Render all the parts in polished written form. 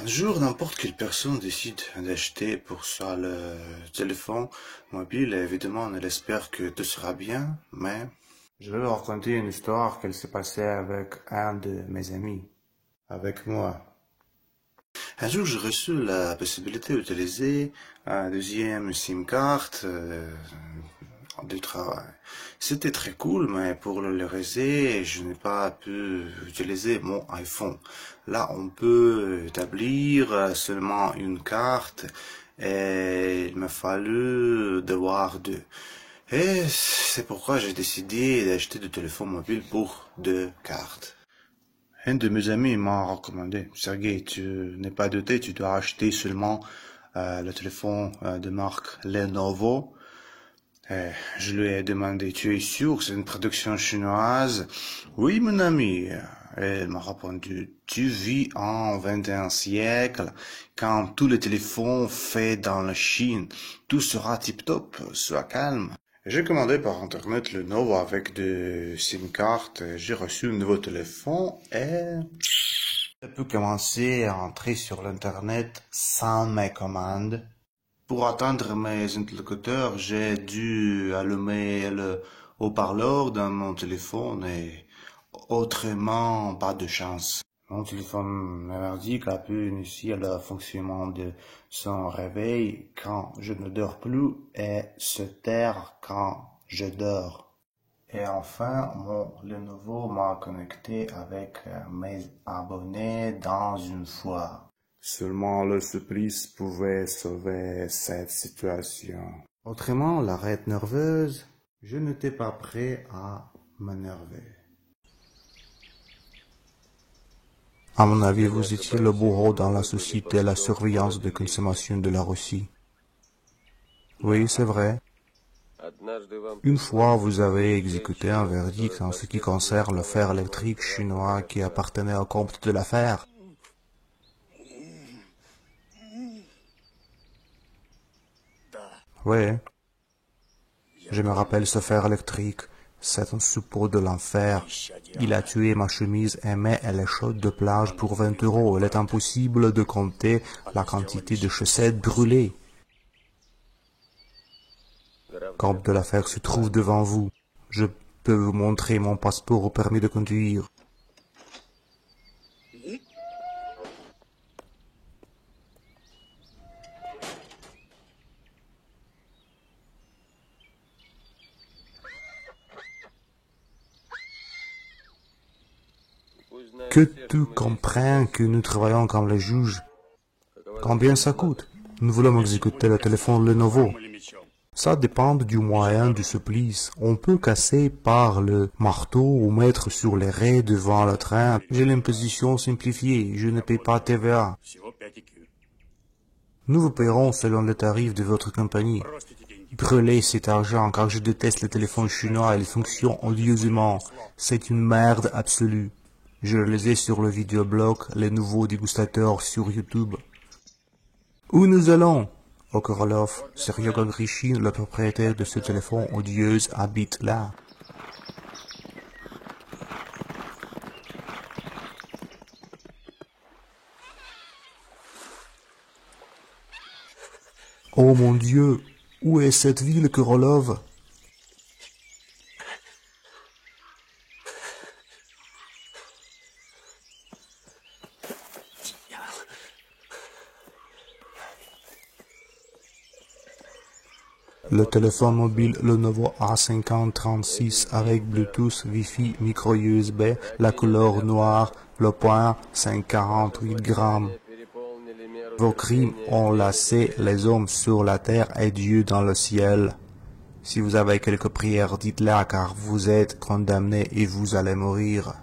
Un jour, n'importe quelle personne décide d'acheter pour soi le téléphone mobile. Et évidemment, elle espère que tout sera bien, mais je vais vous raconter une histoire qu'elle s'est passée avec un de mes amis, avec moi. Un jour, j'ai reçu la possibilité d'utiliser un deuxième SIM card du travail. C'était très cool, mais pour le réseau, je n'ai pas pu utiliser mon iPhone. Là, on peut établir seulement une carte et il m'a fallu devoir deux. Et c'est pourquoi j'ai décidé d'acheter du téléphone mobile pour deux cartes. Un de mes amis m'a recommandé, Sergei, tu n'es pas doté, tu dois acheter seulement le téléphone de marque Lenovo. Je lui ai demandé, tu es sûr, c'est une production chinoise? Oui, mon ami. Elle m'a répondu, tu vis en 21e siècle, quand tous les téléphones faits dans la Chine, tout sera tip-top, sois calme. J'ai commandé par internet le Novo avec des SIM cards, j'ai reçu un nouveau téléphone et je peux commencer à entrer sur l'internet sans mes commandes. Pour atteindre mes interlocuteurs, j'ai dû allumer le haut-parleur dans mon téléphone et autrement pas de chance. Mon téléphone merdique a pu initier le fonctionnement de son réveil quand je ne dors plus et se taire quand je dors. Et enfin, mon Lenovo m'a connecté avec mes abonnés dans une fois. Seulement le supplice pouvait sauver cette situation. Autrement, l'arrêt nerveuse, je n'étais pas prêt à m'énerver. À mon avis, vous étiez le bourreau dans la société et la surveillance de consommation de la Russie. Oui, c'est vrai. Une fois, vous avez exécuté un verdict en ce qui concerne le fer électrique chinois qui appartenait au comte de la Fère. Oui, je me rappelle ce fer électrique. C'est un suppôt de l'enfer. Il a tué ma chemise aimée et les chaudes de plage pour 20 euros. Il est impossible de compter la quantité de chaussettes brûlées. Comte de la Fère se trouve devant vous. Je peux vous montrer mon passeport au permis de conduire. Que tu comprennes que nous travaillons comme les juges. Combien ça coûte? Nous voulons exécuter le téléphone Lenovo. Ça dépend du moyen du supplice. On peut casser par le marteau ou mettre sur les raies devant le train. J'ai l'imposition simplifiée. Je ne paie pas TVA. Nous vous paierons selon le tarif de votre compagnie. Brûlez cet argent car je déteste le téléphone chinois et les fonctions odieusement. C'est une merde absolue. Je le lisais sur le vidéoblog Les Nouveaux Dégustateurs sur YouTube. Où nous allons? Au Korolov, Sergei Grishin, le propriétaire de ce téléphone odieuse, habite là. Oh mon Dieu, où est cette ville Korolov? Le téléphone mobile Lenovo A5036 avec Bluetooth, Wi-Fi, micro USB, la couleur noire, le poids 548 grammes. Vos crimes ont lassé les hommes sur la terre et Dieu dans le ciel. Si vous avez quelques prières, dites-la car vous êtes condamnés et vous allez mourir.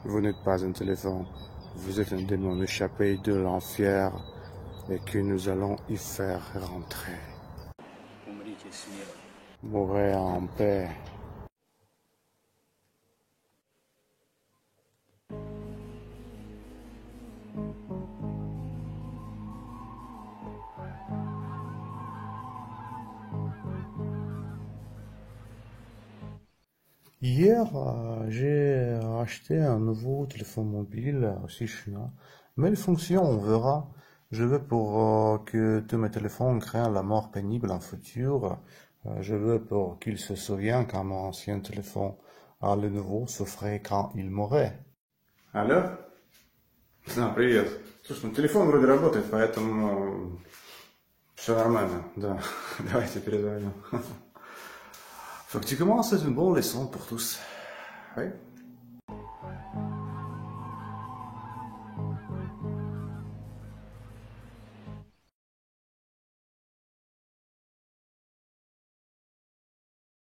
Vous n'êtes pas un téléphone, vous êtes un démon échappé de l'enfer et que nous allons y faire rentrer. Mourez en paix. Hier, j'ai acheté un nouveau téléphone mobile, aussi chinois. Mais les fonctions, on verra. Je veux pour que tous mes téléphones craignent la mort pénible en futur. Je veux pour qu'ils se souviennent quand mon ancien téléphone à le nouveau souffrait quand il mourait. Алло? Да, привет. Слушай, ну телефон вроде работает, поэтому все нормально. Да, давайте перезвоним. Effectivement, c'est une bonne leçon pour tous. Oui.